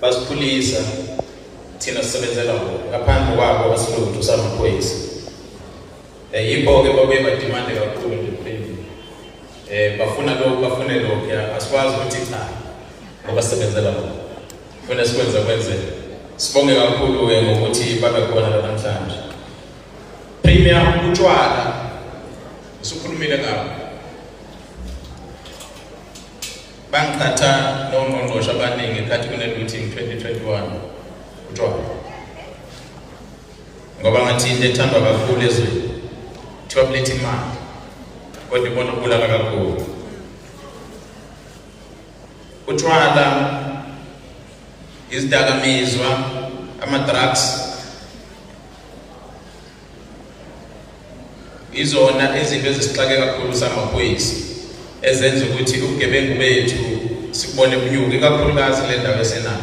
basiphulisa thina sisebenzela bona ngaphandle kwabo basilutho samaphoyisa. Yipho-ke babuye badimande kakhulu nje premium. Bafune lokhu asikwazi ukuthi cha ngoba sisebenzela bona. Kufuna sikwenze. Sibonge kakhulu-ke ngokuthi babe khona la namhlanje. Premium utshwala usukhulumile ngabo. Bangithatha nongqongqoshe abaningi ekhathi kune-looting 2021 utshwala. Ngoba ngathi into ethandwa kakhulu ezweni kuthiwa buletha imali, kodwa ibona ukubulala kakhulu. Utshwala, izidakamizwa, ama-drugs, izona izinto ezisixake kakhulu samaphoyisa ezenza ukuthi ubugebengu bethu sikubone bunyuke kakhulukazi le ndawo esenayo.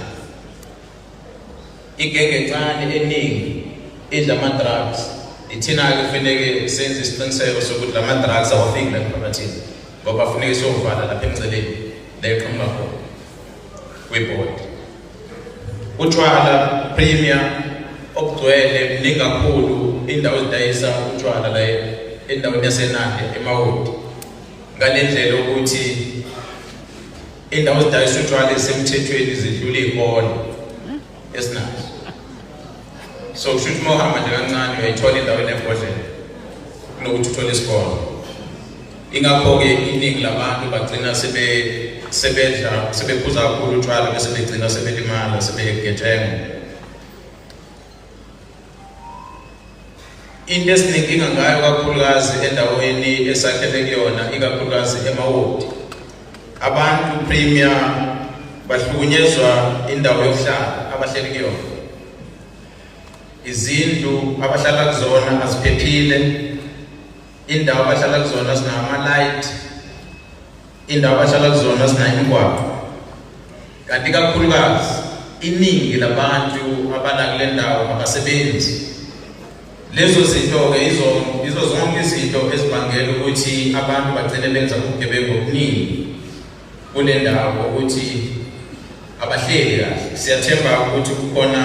Igenge encane eningi idla ama-drugs. Ithina-ke kufanele senze isiqiniseko sokuthi lama-drugs awafiki la emphakathini ngoba kufanele siyovala lapha emceleni la eqhamuka khona kwibhodi. Utshwala premium obugcwele mningi kakhulu indawo ezidayisa utshwala la endaweni yaseNandi eMahodi. Ngale ndlela ukuthi indawo ezidayisa utshwala ezisemthethweni zidlula iy'kole esinazo. So kusho ukuthi uma uhamba nje kancane uyayithola indawo enembodlela kunokuthi uthole isikole. Ingakho-ke iningi labantu bagcina sebephuza kakhulu utshwala bese begcina sebelimala sebegejenga. Into esinenkinga ngayo kakhulukazi endaweni esakhele kuyona ikakhulukazi eMahodi. Abantu premium bahlukunyezwa indawo yokuhlala abahleli kuyona. Izindlu abahlala kuzona aziphephile, indawo abahlala kuzona zinama-light, indawo abahlala kuzona zinayimigwaqo. Kanti kakhulukazi iningi labantu abala kule ndawo abasebenzi. Lezo zinto-ke izo zonke izinto ezibangela ukuthi abantu bagcine benza ubugebengu obuningi kule ndawo ukuthi abahleli kahle. Siyathemba ukuthi kukhona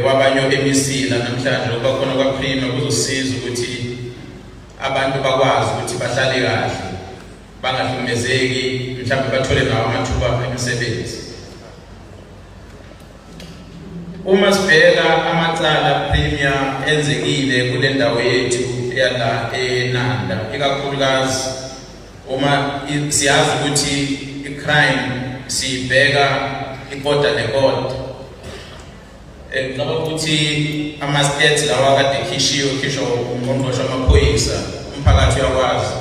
kwabanye emisila namhlanje loba khona kwaPrima kuzosiza ukuthi abantu bakwazi ukuthi bahlale kahle bangahlukumezeki, mhlawumbe bathole nawo amathuba emisebenzi. Uma sibheka amacala premium enzekile kule ndawo yethu yala eNanda, ikakhulukazi uma siyazi ukuthi i-crime sibheka ikota nekota. Ngoba ukuthi ama-stats lawa kade khishwa ungqongqoshe amaphoyisa umphakathi uyakwazi.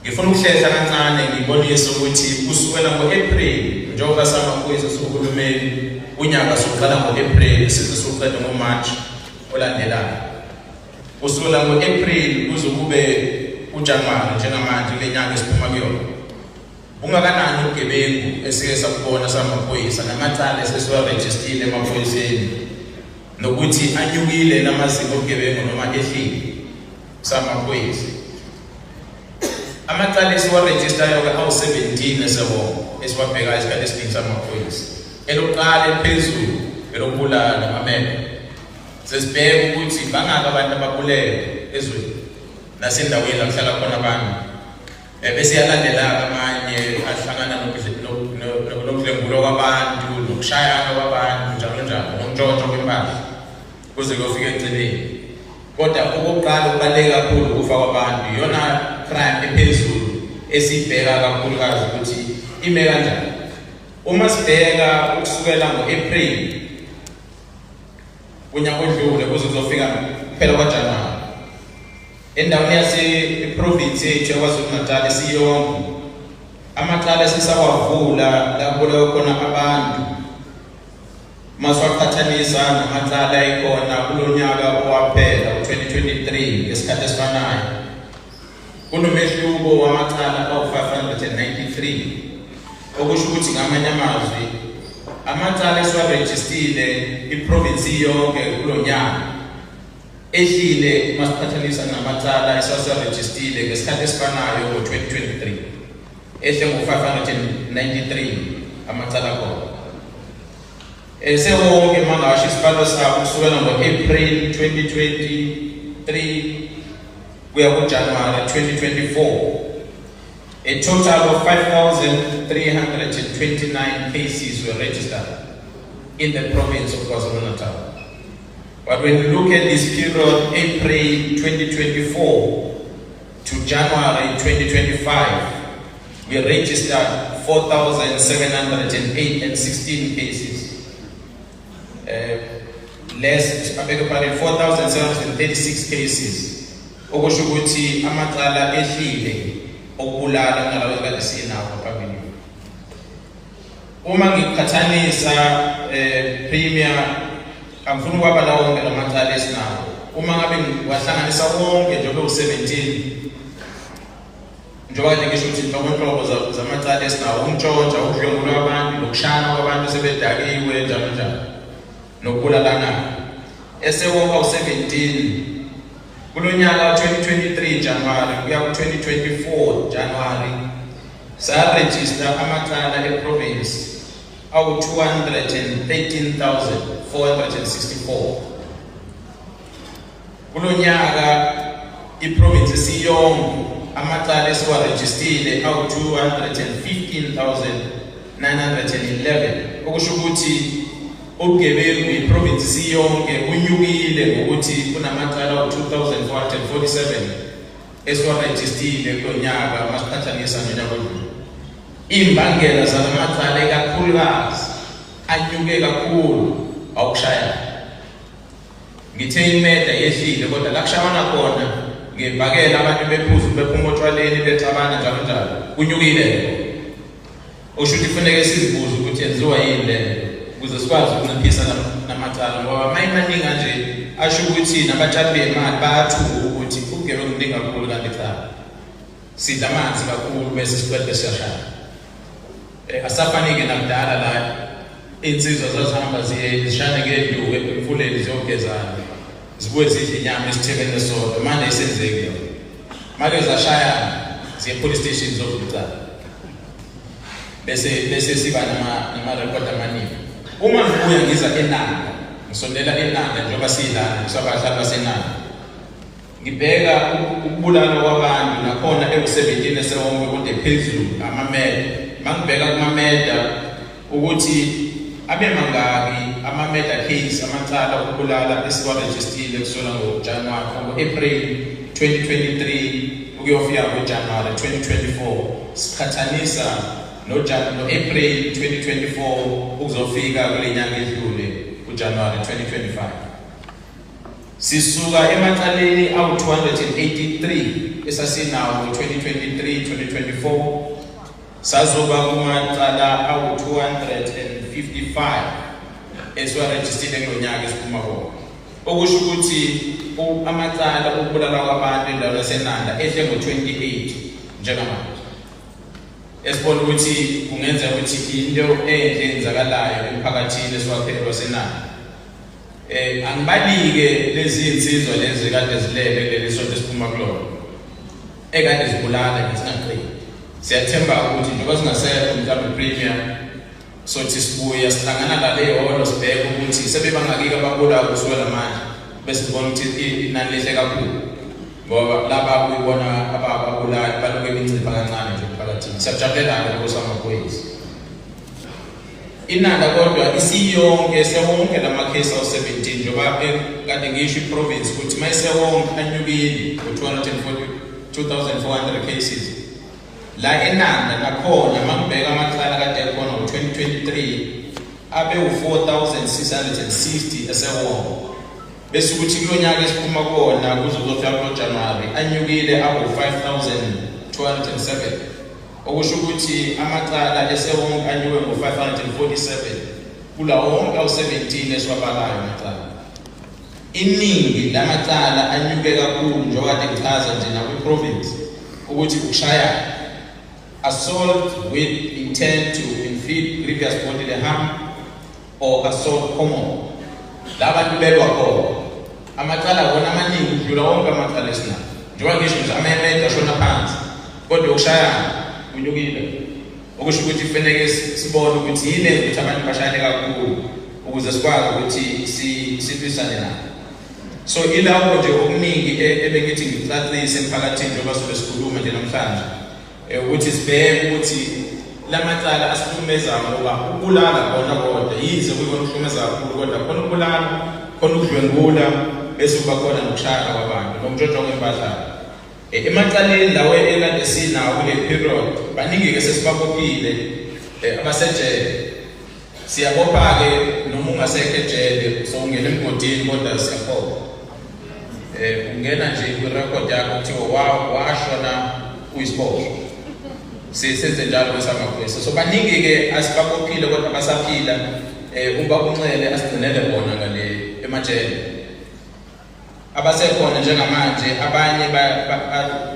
Ngifuna ukuhlehla kancane ngibonise ukuthi kusukela ngo-April njengoba samaphoyisa sohulumeni unyaka sokuqala ngo-April size sokuqeda ngoMarch olandelayo. Kusukela ngo-April kuze kube uJanuwari njengamanje kule nyanga esiphuma kuyona. Ungakanani ubugebengu esike sakubona samaphoyisa namacala esesiwarejistile emaphoyiseni nokuthi anyukile namazinga obugebengu noma ehlile samaphoyisa. Amacala esiwarejistayo-ke awu-17 esebonke esiwabheka isikhathi esiningi samaphoyisa. Elokuqala eliphezulu elokubulala amamele. Sesibheka ukuthi bangaki abantu ababulele ezweni nasendaweni la kuhlala khona abantu. Bese yalandela amanye ahlangana nokudlengulwa kwabantu, nokushayana kwabantu, njalo nokuntshontsha kwempahla kuze kuyofika eceleni. Kodwa okokuqala okubaluleke kakhulu ukufa kwabantu iyona crime ephezulu esibheka kakhulukazi ukuthi ime kanjani. Uma sibheka ukusukela ngo-April kunyaka odlule kuze kuzofika kuphela kwaJanuwari endaweni yase-province yethu yaKwaZulu-Natal esiyonke, amacala esisawavula lapho khona abantu masiwaqhathanisa namacala ayikhona kulo nyaka owaphela u-2023 ngesikhathi esifanayo. Kunomehluko wamacala awu-593, okusho ukuthi ngamanye amazwi amacala esiwarejistile iprovinsi yonke kulo nyaka ehlile masiqhathanisa namacala esiwarejistile ngesikhathi esifanayo ngo-2023 ehle ngo-593 amacala khona. Sewonke mangasho isibalo sabo kusukela ngo-April 2023 kuya ku-January 2024. A total of 5,329 cases were registered in the province of KwaZulu-Natal. But when you look at this period, April 2024 to January 2025, we registered 4,708 and 16 cases. Less, I beg your pardon, 4,736 cases. Okusho ukuthi amacala ehlile okubulala ngalawo ekade sinawo phambili. Uma ngiqhathanisa premier angifuni ukwabala wonke lamacala esinawo. Uma ngabe ngiwahlanganisa wonke njengoba u17 njengoba ngisho ukuthi inhlobo zamacala esinawo umtshontsha ukudlwengula abantu nokushana kwabantu sebedakiwe njalo njalo nokubulalana. Esewonke u17 kulonyaka 2023 January kuya ku-2024 January sa-register amacala e-province awu 213,464. Kulonyaka i-province siyonke amacala esiwarejistile awu 215,911. Okusho ukuthi ubugebengu iprovince siyonke unyukile ngokuthi kunamacala awu2,447 esiwarejistile kulonyaka masiqhathanisa nonyaka odlule. Imbangela zalamacala ikakhulukazi anyuke kakhulu awukushayana. Ngithe imeda yehlile kodwa la kushawana khona ngebhakela abantu bephuza bephuma otshwaleni bethabana njalo njalo kunyukile. Okusho ukuthi kufanele sizibuze ukuthi yenziwa yini le ukuze sikwazi ukunciphisa namacala ngoba mayimaningi nje asho ukuthi nabatshali bemali bayathuka ukuthi ubugebengu buningi kakhulu kanti cha sidla amanzi kakhulu bese siqede siyashaya. Asafanike nakudala la insizwa zazihamba zishane ngenduku emfuleni ziyogezana zibuye zidle inyama esithebeni esodwa manje isenzekile make zashayana ziye police station zokucala bese siba nama-record amaningi. Uma ngibuya ngiza eNanda ngisondela eNanda njengoba siyilana ngisabahlali baseNanda ngibheka ukubulala kwabantu nakhona eku17 esewonke kodwa phezulu amameda. Mangibheka kumameda ukuthi abe mangaki amameda case amacala okubulala esiwarejistile kusukela ngoJanuary ngo-April 2023 ukuyofika ngoJanuary 2024 siqhathanisa no-April 2024 ukuzofika kule nyanga edlule kuJanuary 2025. Sisuka emacaleni awu283 esasinawo ngo-2023-2024 sazoba kumacala awu255 esiwarejistile kulonyaka esiphuma kuwo. Okusho ukuthi amacala okubulala kwabantu endaweni yaseNanda ehle ngo-28 njengamanje. Esibona ukuthi kungenzeka ukuthi into enhle enzakalayo emphakathini esiwakhele waseNanda. Angibalike lezi insizwa lezi kade zilele kuleli sonto esiphuma kulona ekade zibulala ngesingaqini. Siyathemba ukuthi njengoba singasekho mhlawumbe premier sothi sibuya sihlangana la lehholo sibheke ukuthi sebebangakike ababulayo kusukela manje bese sibona ukuthi inani lehle kakhulu ngoba laba kuyibona ababulayo balokhu bencipha kancane nje emphakathini. Siyajabulela ngokusamaphoyisa. Inanda kodwa isiyonke sewonke lamakhesi awu17 njengoba kade ngisho iprovince ukuthi mayisewonke anyukile ngo-242,400 cases. La eNanda nakhona mangibheka amacala kade ekhona ngo-2023 abe u4,660 esewonke. Bese ukuthi kulonyaka esiphuma kuwona kuzofika ngoJanuary anyukile awu5,207. Okusho ukuthi amacala esewonke anyuke ngo547 kulawo wonke awu17 esiwabalayo amacala. Iningi lamacala anyuke kakhulu njengoba kade ngichaza nje nakwi-province ukuthi ukushayana, assault with intent to inflict grievous bodily harm or assault common. Labantu belwa khona amacala wona amaningi udlula wonke amacala esinawo. Njengoba ngisho nje amemeda ashona phansi kodwa ukushayana kunyukile. Okusho ukuthi kufanele sibone ukuthi yini ukuthi abantu bashayane kakhulu ukuze sikwazi ukuthi siphisane nabo. So ilawo nje okuningi ebengithi ngicacise emphakathini njengoba sobe sikhuluma nje namhlanje ukuthi sibheke ukuthi lamacala asihlukumeza ngoba ukulala kona kodwa yize kuyona ukuhlukumeza kakhulu kodwa khona ukulala khona ukudlwengula bese kuba khona nokushaya kwabantu nomjojo kwempahla. Emacaleni lawo ekade sinawo kule period baningi ke sesibabophile abasejele. Siyabopha-ke noma ungasekho ejele so ungena emgodini kodwa siyakhopha. Ungena nje kwirekhodi yakho kuthiwa washona uyisiboshwa. Sisenze njalo kwesamaphoyisa. So baningi-ke asibabophile kodwa basaphila uba uNcele asigcinele bona ngale emajele. Abasekhona njengamanje abanye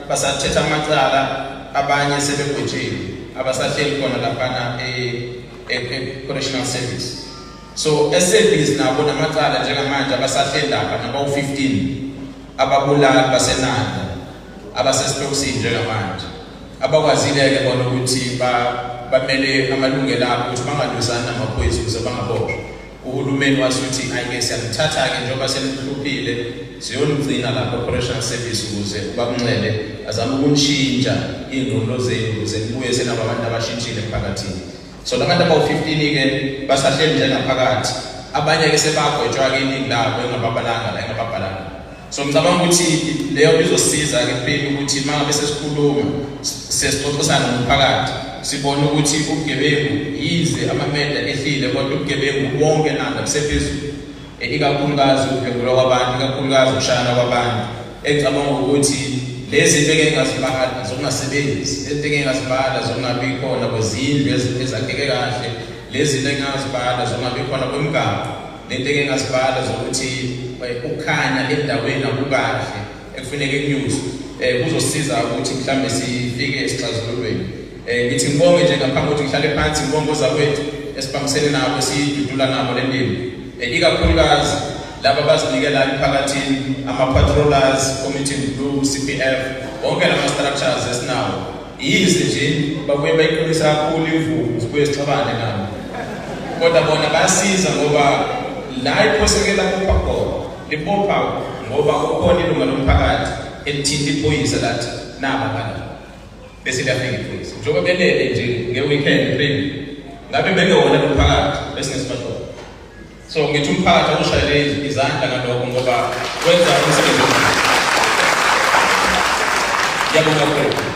basathetha amacala abanye sebegwetshile abasahleli khona laphana correctional service. So service nabo namacala njengamanje abasahleli lapha nabawu-15 ababulali basenanda abasesitokisini njengamanje abakwazile-ke bona ukuthi bamele amalungelo abo ukuthi bangalwisani namaphoyisa ukuze bangaboshwa. Uhulumeni wathi uthi ayike siyanithatha-ke njengoba senihluphile siyonigcina lapha correctional service ukuze uba uNcele azame ukunishintsha iy'ngqondo zenu ukuze nibuye senabo abantu abashintshile emphakathini. So labantu abawu-15-ke basahleli njengaphakathi abanye-ke sebagwetshwa-ke iningi labo engababhalanga. So ngicabanga ukuthi leyo nto izosisiza-ke kuphela ukuthi uma ngabe sesikhuluma sesixoxisana nomphakathi sibone ukuthi ubugebengu yize amamenda ehlile kodwa ubugebengu wonke nanda busephezulu. Ikakhulukazi ukudlwengulwa kwabantu, ikakhulukazi ukushayana kwabantu. Engicabanga ukuthi lezi zinto engingazibala zokungasebenzi, lezi engingazibala zokungabi khona kwezindlu ezakheke kahle, lezi zinto engingazibala zokungabi khona kwemigaqo, lento engingazibala zokuthi ukukhanya endaweni akukahle ekufuneka kunyuswe. Kuzosisiza ukuthi mhlambe sifike esixazululweni. Ngithi ngibonge nje ngaphambi kokuthi ngihlale phansi ngibonge ozakwethu esibambisene nabo siyidudula nabo le ndima. Ikakhulukazi laba abazinikela emphakathini ama-patrollers, Committee Blue, CPF, wonke lama-structures esinawo. Yize nje babuye bayiqinisa kakhulu imvubu sibuye sixabane nabo. Kodwa bona bayasiza ngoba la iphosekela kupha khona libopha ngoba kukhona ilunga lomphakathi elithinta iphoyisa lathi naba kana bese liyafika iphoyisa njengoba belele nje nge-weekend friend ngabe bengewona lomphakathi bese ngesibashona. So ngithi umphakathi akushayele izandla ngalokho ngoba wenza umsebenzi. Ngiyabonga kakhulu.